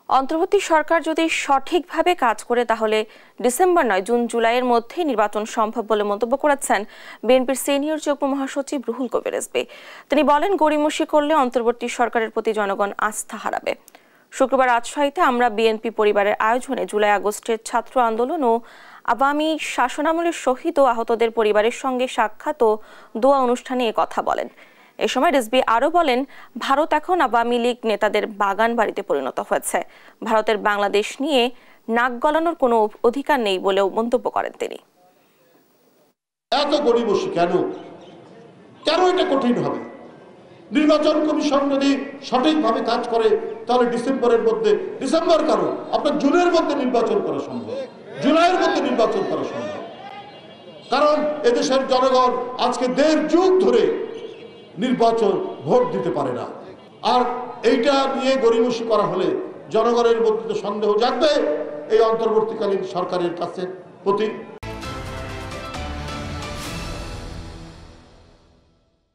অন্তর্বর্তী সরকার যদি সঠিকভাবে কাজ করে তাহলে ডিসেম্বর নয় জুন জুলাইয়ের মধ্যে নির্বাচন সম্ভব বলে মন্তব্য করেছেন বিএনপির সিনিয়র যুগ্ম মহাসচিব রুহুল কবির রিজভী। তিনি বলেন, গড়িমসি করলে অন্তর্বর্তী সরকারের প্রতি জনগণ আস্থা হারাবে। শুক্রবার রাজশাহীতে আমরা বিএনপি পরিবারের আয়োজনে জুলাই আগস্টের ছাত্র আন্দোলন ও আওয়ামী শাসনামলের শহীদ ও আহতদের পরিবারের সঙ্গে সাক্ষাৎ ও দোয়া অনুষ্ঠানে এ কথা বলেন। এ সময় রিজভী আরও বলেন, ভারত এখন আওয়ামী লীগ নেতাদের বাগান বাড়িতে পরিণত হয়েছে। ভারতের বাংলাদেশ নিয়ে নাক গলানোর কোনো অধিকার নেই বলেও মন্তব্য করেন তিনি। এত গড়িমসি কেন এটা কঠিন হবে? নির্বাচন কমিশন যদি সঠিকভাবে কাজ করে তাহলে ডিসেম্বরের মধ্যে, ডিসেম্বর কারণ আপনার জুনের মধ্যে নির্বাচন করা সম্ভব, জুলাইয়ের মধ্যে নির্বাচন করা সম্ভব। কারণ এদেশের জনগণ আজকে 1.5 যুগ ধরে নির্বাচন ভোট দিতে পারে না। আর এইটা নিয়ে গড়িমসি করা হলে জনগণের মধ্যে তো সন্দেহ জাগবে এই অন্তর্বর্তীকালীন সরকারের কাছে প্রতি।